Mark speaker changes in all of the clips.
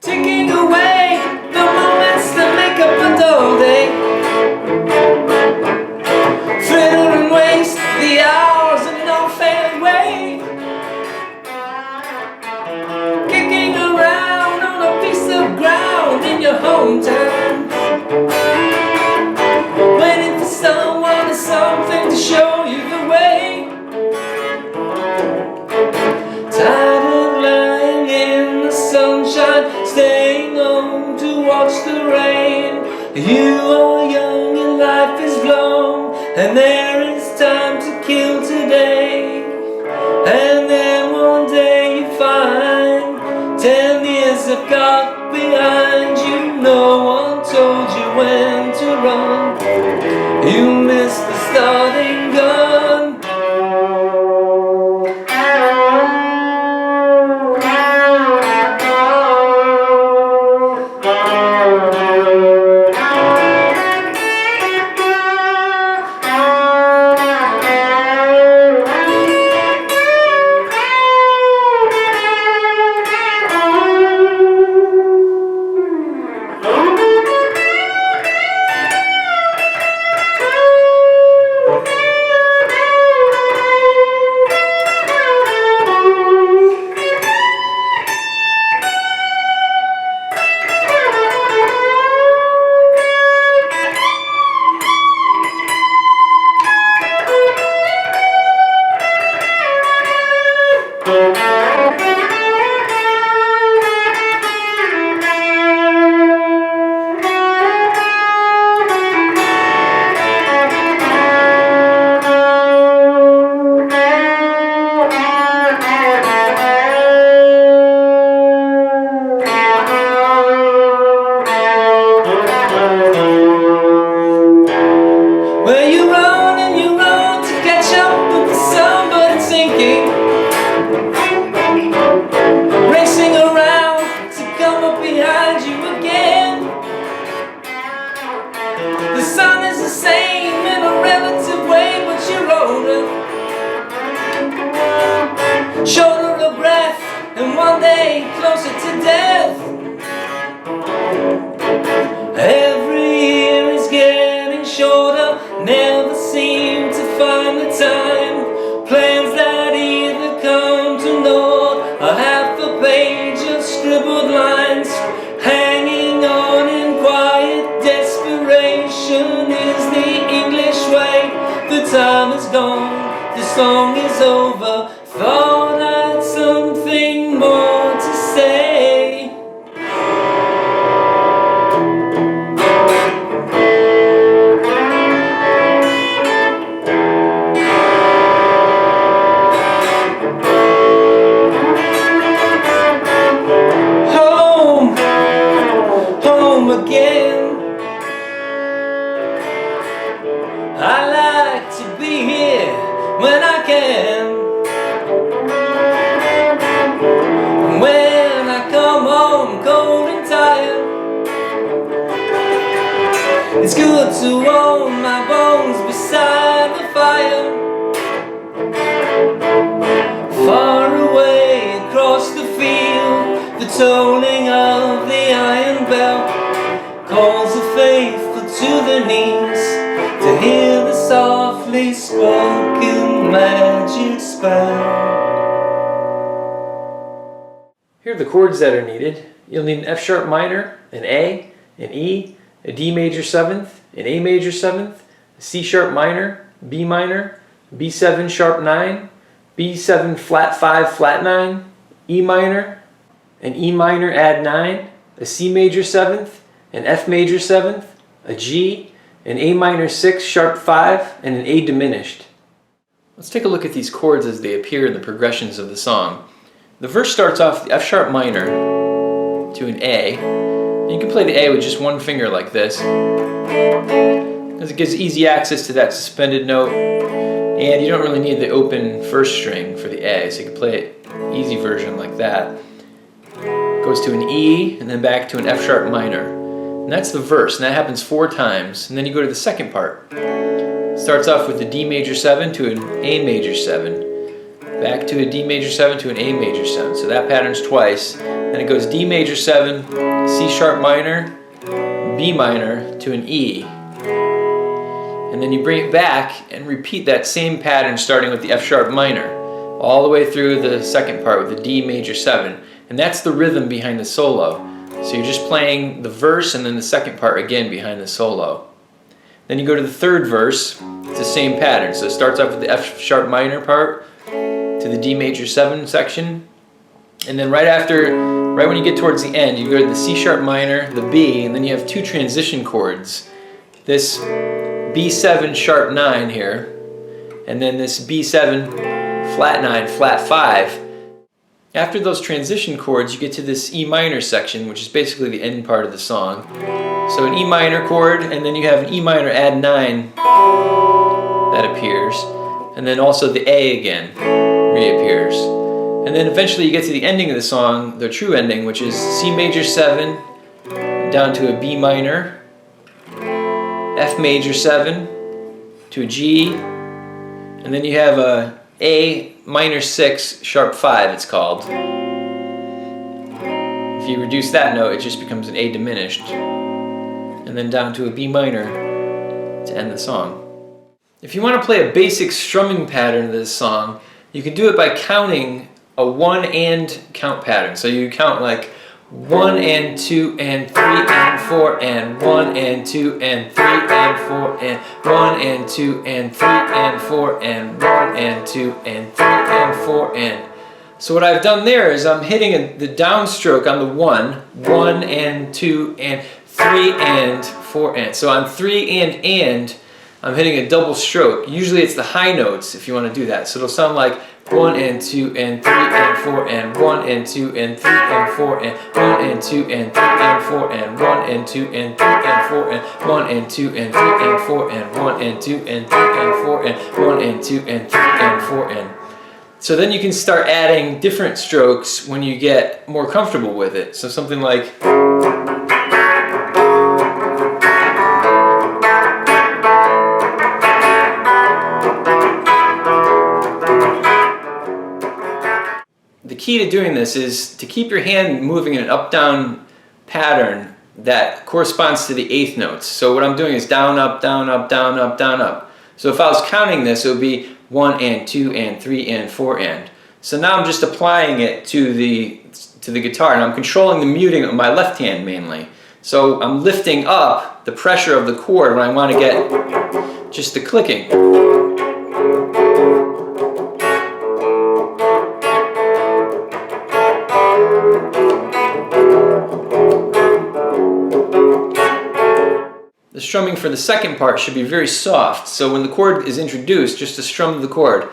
Speaker 1: taking away the moments that make up a dull day. Fritter and waste the hours in an unfailing way. Kicking around on a piece of ground in your hometown, waiting for someone or something to show you the way. Tired of lying in the sunshine, staying home to watch the rain. You are young, your life is long, and there is time to kill today. And then one day you find 10 years have got behind you. No one told you when to run. You missed the starting gun. Racing around to come up behind you again. The sun is the same in a relative way, but you're older, shorter of breath, and one day closer to death. Every year is getting shorter, never seem to find the time. Plans that either come to naught, a half a page of scribbled lines, hanging on in quiet desperation is the English way. The time is gone, the song is over. Thought I had something more to say. Again, I like to be here when I can. When I come home cold and tired, it's good to warm my bones beside the fire. Far away across the field, the tolling of the iron bell calls the faithful to their knees to hear the softly spoken magic spell. Here are the chords that are needed. You'll need an F sharp minor, an A, an E, a D major 7th, an A major 7th, a C sharp minor, B minor, B7 sharp 9, B7 flat 5 flat 9, E minor, an E minor add 9, a C major 7th, an F major 7th, a G, an A minor 6 sharp 5, and an A diminished. Let's take a look at these chords as they appear in the progressions of the song. The verse starts off the F sharp minor to an A. You can play the A with just one finger like this, because it gives easy access to that suspended note, and you don't really need the open first string for the A, so you can play it easy version like that. Goes to an E, and then back to an F sharp minor. And that's the verse, and that happens 4 times. And then you go to the second part. It starts off with a D major 7 to an A major 7. Back to a D major 7 to an A major 7. So that pattern's twice. then it goes D major 7, C sharp minor, B minor to an E. And then you bring it back and repeat that same pattern starting with the F sharp minor, all the way through the second part with the D major 7. And that's the rhythm behind the solo. So you're just playing the verse and then the second part again behind the solo. Then you go to the third verse, it's the same pattern. So it starts off with the F sharp minor part to the D major 7 section. And then right when you get towards the end, you go to the C sharp minor, the B, and then you have two transition chords. This B7 sharp 9 here, and then this B7 flat 9, flat 5. After those transition chords, you get to this E minor section, which is basically the end part of the song. So an E minor chord, and then you have an E minor add 9 that appears, and then also the A again reappears. And then eventually you get to the ending of the song, the true ending, which is C major 7 down to a B minor, F major 7 to a G, and then you have a A minor 6 sharp 5 it's called. If you reduce that note, it just becomes an A diminished, and then down to a B minor to end the song. If you want to play a basic strumming pattern of this song, you can do it by counting a 1 and count pattern. So you count like 1 and 2 and 3 and 4 and 1 and 2 and 3 and 4 and 1 and 2 and 3 and 4 and 1 and 2 and 3 and 4 and. So what I've done there is I'm hitting the downstroke on the 1 and 2 and 3 and 4 and. So on 3 and I'm hitting a double stroke. Usually it's the high notes if you want to do that. So it'll sound like 1 and 2 and 3 and 4 and 1 and 2 and 3 and 4 and 1 and 2 and 3 and 4 and 1 and 2 and 3 and 4 and 1 and 2 and 3 and 4 and 1 and 2 and 3 and 4 and 1 and 2 and 3 and 4 and. So then you can start adding different strokes when you get more comfortable with it. So something like the key to doing this is to keep your hand moving in an up-down pattern that corresponds to the eighth notes. So what I'm doing is down, up, down, up, down, up, down, up. So if I was counting this, it would be 1 and 2 and 3 and 4 and. So now I'm just applying it to the guitar, and I'm controlling the muting of my left hand mainly. So I'm lifting up the pressure of the chord when I want to get just the clicking. The strumming for the second part should be very soft, so when the chord is introduced, just to strum the chord.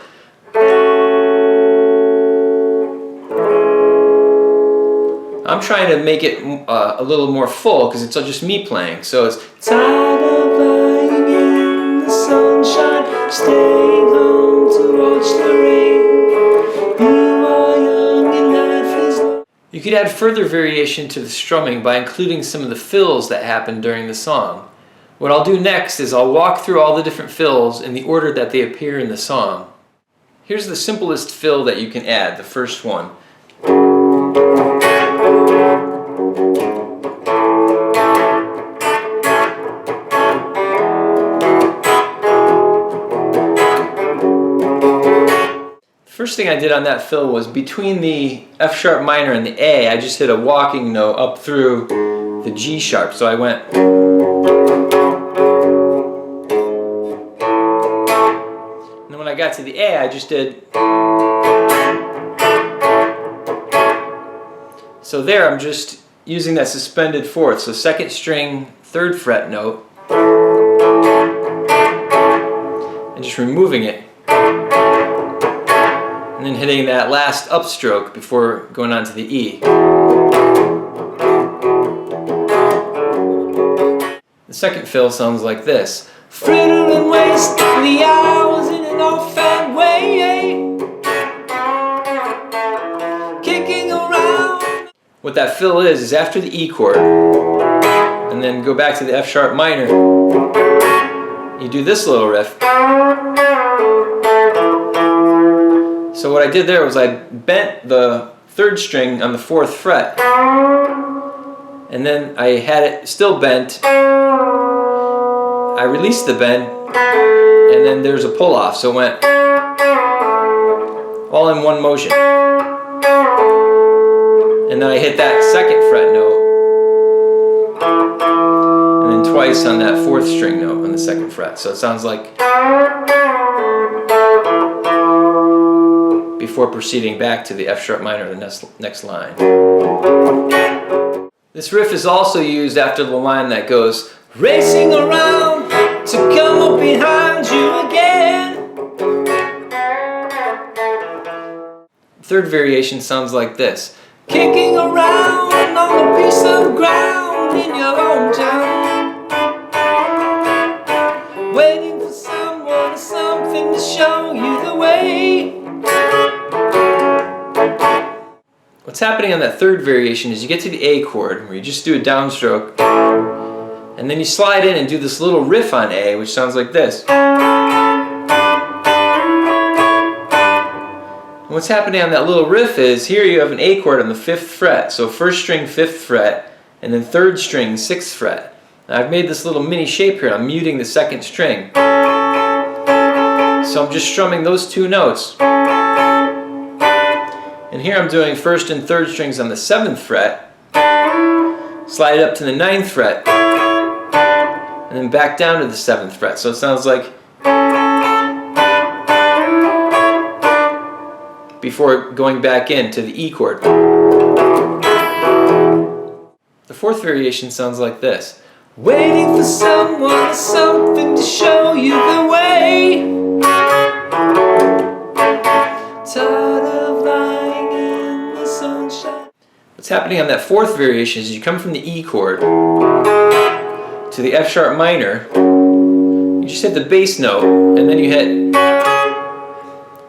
Speaker 1: I'm trying to make it a little more full because it's just me playing. So it's tired of lying in the sunshine, staying home to watch the rain. You are young and life is long. You could add further variation to the strumming by including some of the fills that happen during the song. What I'll do next is I'll walk through all the different fills in the order that they appear in the song. Here's the simplest fill that you can add, the first one. The first thing I did on that fill was between the F sharp minor and the A, I just hit a walking note up through the G sharp. So I went. When I got to the A, I just did. So there I'm just using that suspended fourth, so second string, third fret note, and just removing it, and then hitting that last upstroke before going on to the E. The second fill sounds like this. Fritter and waste the hours in an off-hand way, kicking around. What that fill is after the E chord, and then go back to the F sharp minor, you do this little riff. So what I did there was I bent the 3rd string on the 4th fret. And then I had it still bent. I released the bend, and then there's a pull off, so it went all in one motion. And then I hit that 2nd fret note, and then twice on that 4th string note on the 2nd fret. So it sounds like, before proceeding back to the F sharp minor of the next line. This riff is also used after the line that goes, racing around to come up behind you again. 3rd variation sounds like this. Kicking around on a piece of ground in your hometown, waiting for someone or something to show you the way. What's happening on that 3rd variation is you get to the A chord, where you just do a downstroke, and then you slide in and do this little riff on A, which sounds like this. And what's happening on that little riff is, here you have an A chord on the 5th fret, so 1st string 5th fret, and then 3rd string 6th fret. Now I've made this little mini shape here, I'm muting the 2nd string. So I'm just strumming those 2 notes. And here I'm doing 1st and 3rd strings on the 7th fret, slide it up to the 9th fret, and then back down to the 7th fret. So it sounds like, before going back in to the E chord. The 4th variation sounds like this. Waiting for someone or something to show you the way. Tired of lying in the sunshine. What's happening on that 4th variation is you come from the E chord to the F sharp minor. You just hit the bass note, and then you hit.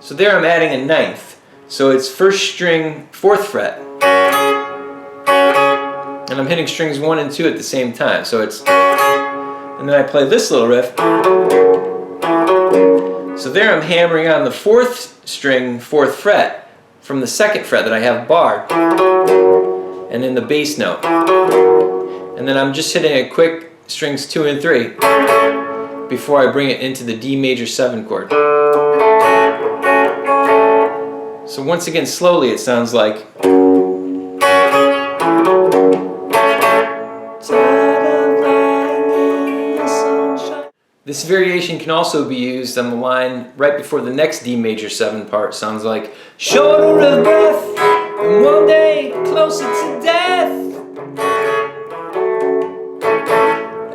Speaker 1: So there I'm adding a 9th. So it's 1st string 4th fret. And I'm hitting strings 1 and 2 at the same time. So it's, and then I play this little riff. So there I'm hammering on the 4th string 4th fret from the 2nd fret that I have barred, and then the bass note. And then I'm just hitting a quick strings 2 and 3 before I bring it into the D major 7 chord. So once again, slowly, it sounds like. This variation can also be used on the line right before the next D major 7 part. Sounds like, shorter of breath, and one day closer to death.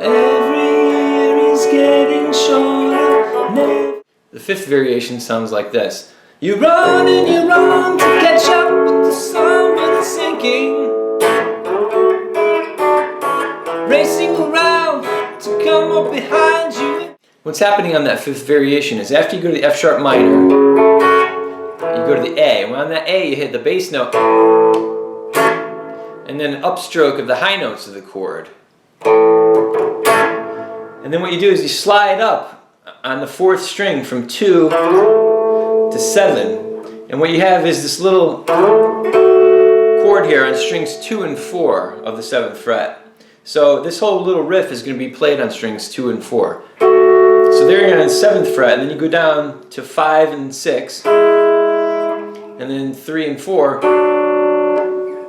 Speaker 1: Every year is getting shorter. The 5th variation sounds like this. You run and you run to catch up with the sun, but it's sinking. Racing around to come up behind you. What's happening on that 5th variation is, after you go to the F sharp minor, you go to the A. When on that A, you hit the bass note, and then an upstroke of the high notes of the chord. And then what you do is you slide up on the 4th string from 2 to 7, and what you have is this little chord here on strings 2 and 4 of the 7th fret. So this whole little riff is going to be played on strings 2 and 4. So there you're on the 7th fret, and then you go down to 5 and 6, and then 3 and 4,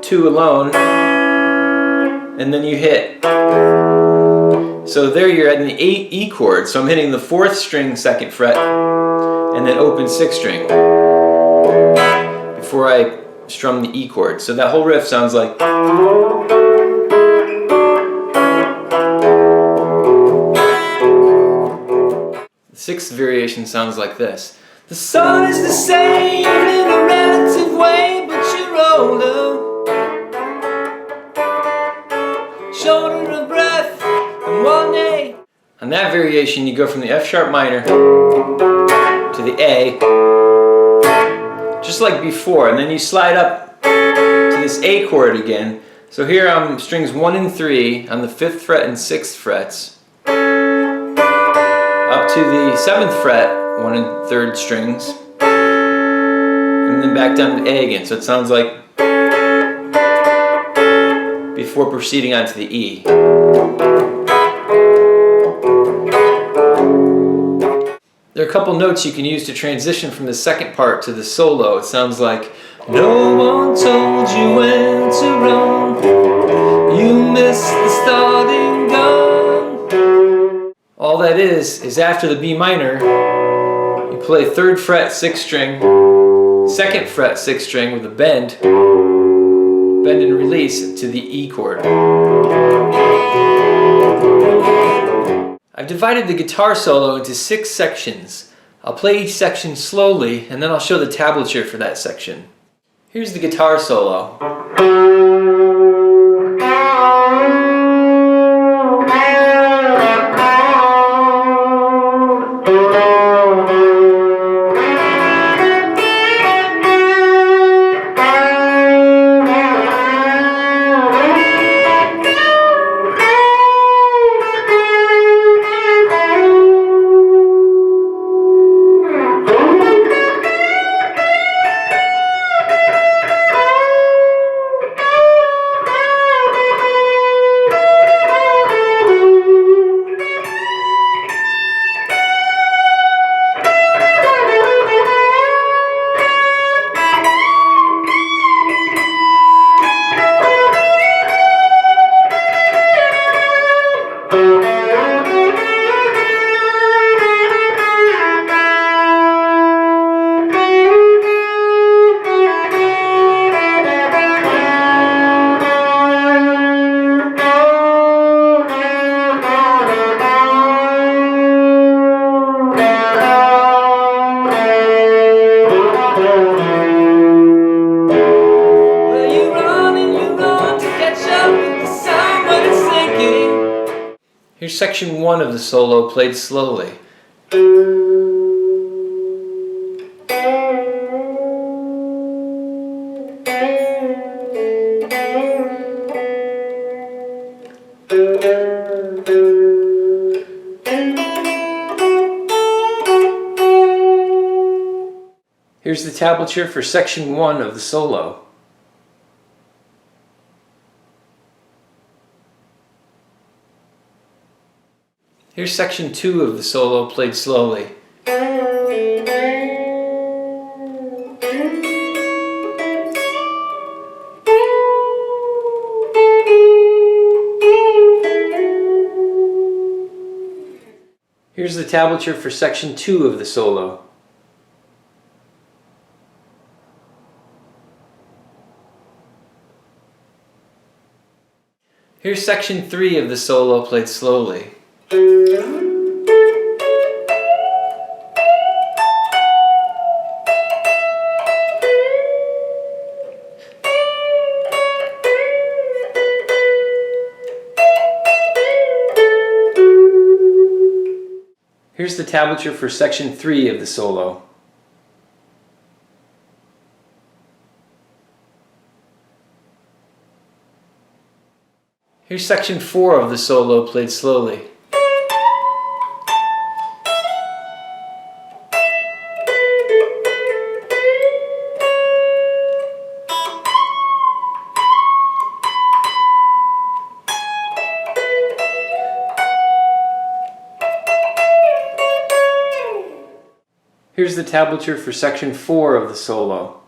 Speaker 1: 2 alone, and then you hit. So there you're at an E chord, so I'm hitting the 4th string 2nd fret, and then open 6th string before I strum the E chord. So that whole riff sounds like. The 6th variation sounds like this. The sun is the same in a relative way, but you're older, shorter of breath, and one day. On that variation, you go from the F sharp minor to the A, just like before, and then you slide up to this A chord again. So here I'm strings 1 and 3 on the 5th fret and 6th frets, up to the 7th fret, 1 and 3rd strings, and then back down to A again. So it sounds like. before proceeding on to the E. There are a couple notes you can use to transition from the second part to the solo. It sounds like, no one told you when to run, you missed the starting gun. All that is after the B minor, you play 3rd fret 6th string, 2nd fret 6th string with a bend and release to the E chord. I've divided the guitar solo into 6 sections. I'll play each section slowly and then I'll show the tablature for that section. Here's the guitar solo. Here's section 1 of the solo played slowly. Here's the tablature for section 1 of the solo. Here's section 2 of the solo played slowly. Here's the tablature for section 2 of the solo. Here's section 3 of the solo played slowly. Here's the tablature for section 3 of the solo. Here's section 4 of the solo played slowly. Here's the tablature for section 4 of the solo.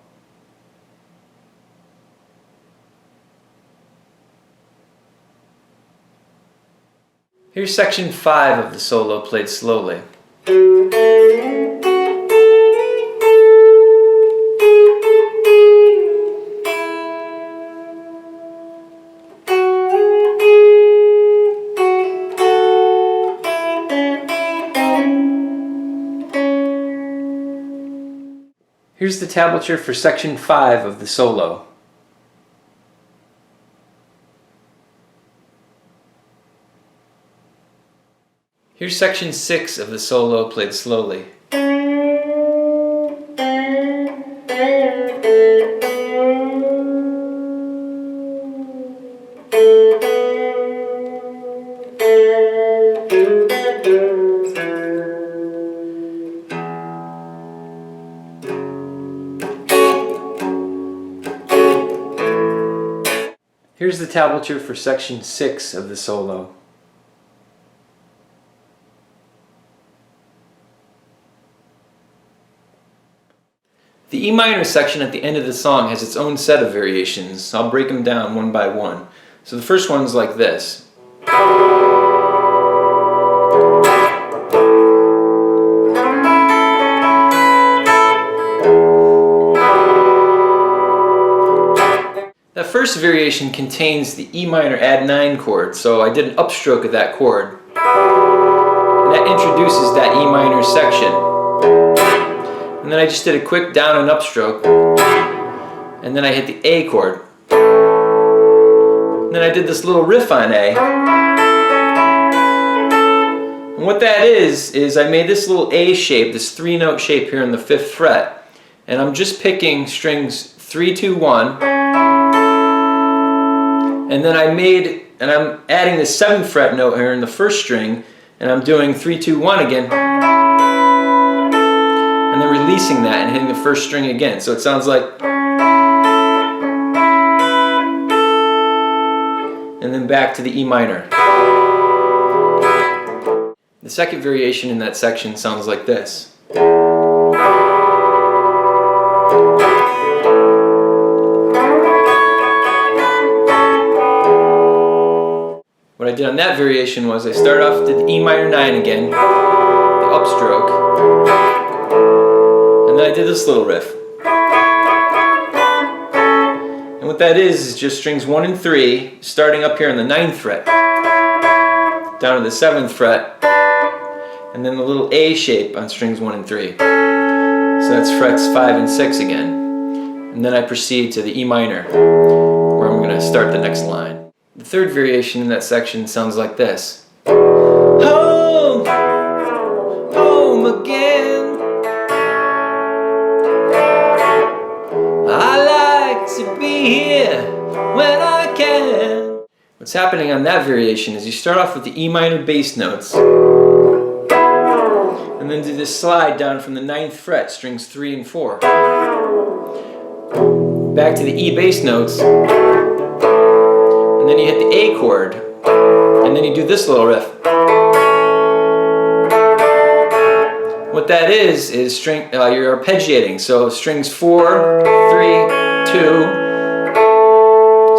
Speaker 1: Here's section 5 of the solo played slowly. Here's the tablature for section 5 of the solo. Here's section 6 of the solo played slowly. Here's the tablature for section 6 of the solo. The E minor section at the end of the song has its own set of variations. I'll break them down one by one. So the first one's like this. That first variation contains the E minor add 9 chord, so I did an upstroke of that chord. And that introduces that E minor section. And then I just did a quick down and upstroke, and then I hit the A chord. And then I did this little riff on A. And what that is I made this little A shape, this 3-note shape here on the 5th fret. And I'm just picking strings 3, 2, 1. And then I'm adding the 7th fret note here in the 1st string, and I'm doing 3, 2, 1 again. And then releasing that and hitting the 1st string again. So it sounds like, and then back to the E minor. The second variation in that section sounds like this. What I did on that variation was I started off, did the E minor 9 again, the upstroke, and then I did this little riff. And what that is just strings 1 and 3, starting up here on the 9th fret, down to the 7th fret, and then the little A shape on strings 1 and 3. So that's frets 5 and 6 again. And then I proceed to the E minor, where I'm going to start the next line. The third variation in that section sounds like this. Home, home again. I like to be here when I can. What's happening on that variation is you start off with the E minor bass notes, and then do this slide down from the 9th fret, strings 3 and 4. Back to the E bass notes, and then you hit the A chord, and then you do this little riff. What that is string, you're arpeggiating. So strings 4, 3, 2,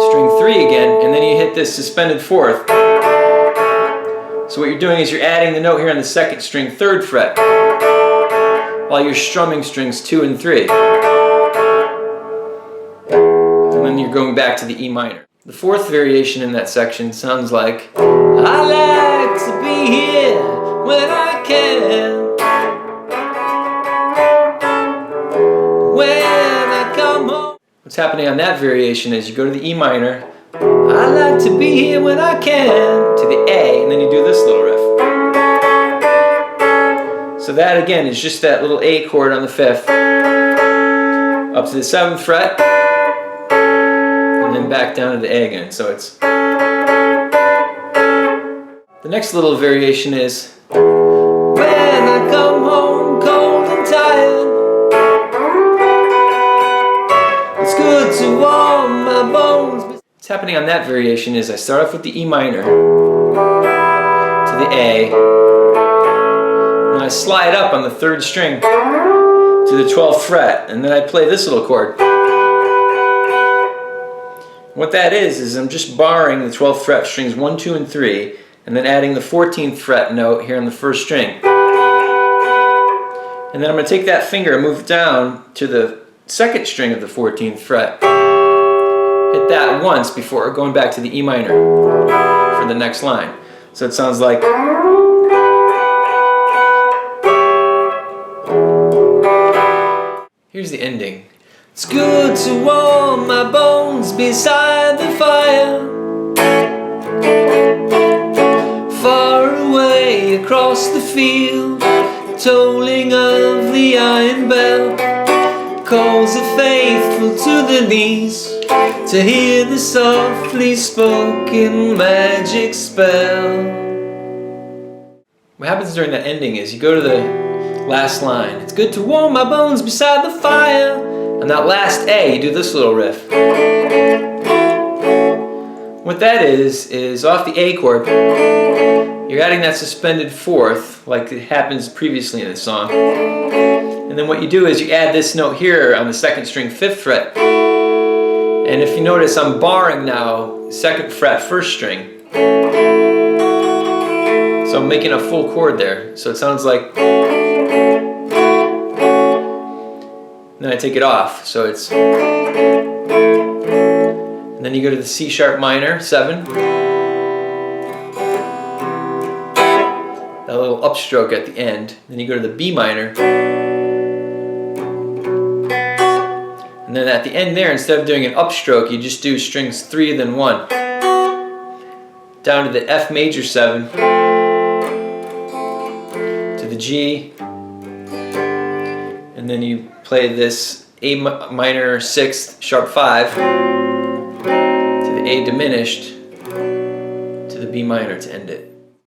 Speaker 1: string 3 again, and then you hit this suspended 4th. So what you're doing is you're adding the note here on the 2nd string, 3rd fret, while you're strumming strings 2 and 3. And then you're going back to the E minor. The fourth variation in that section sounds like, I like to be here when I can. When I come home. What's happening on that variation is you go to the E minor, I like to be here when I can, to the A, and then you do this little riff. So that again is just that little A chord on the 5th, up to the 7th fret, and then back down to the A again. So it's... The next little variation is, when I come home cold and tired, it's good to warm my bones. What's happening on that variation is I start off with the E minor to the A, and I slide up on the 3rd string to the 12th fret, and then I play this little chord. What that is I'm just barring the 12th fret, strings 1, 2, and 3, and then adding the 14th fret note here on the 1st string. And then I'm going to take that finger and move it down to the 2nd string of the 14th fret. Hit that once before going back to the E minor for the next line. So it sounds like... Here's the ending. It's good to warm my bones beside the fire, far away across the field, tolling of the iron bell calls the faithful to the knees to hear the softly spoken magic spell. What happens during that ending is you go to the last line. It's good to warm my bones beside the fire. On that last A, you do this little riff. What that is off the A chord, you're adding that suspended fourth like it happens previously in the song. And then what you do is you add this note here on the 2nd string 5th fret. And if you notice, I'm barring now 2nd fret 1st string. So I'm making a full chord there. So it sounds like, then I take it off. So it's, and then you go to the C sharp minor 7. That little upstroke at the end. Then you go to the B minor. And then at the end there, instead of doing an upstroke, you just do strings 3 then 1. Down to the F major 7. To the G. And then you play this A minor 6th sharp 5. To the A diminished. To the B minor to end it.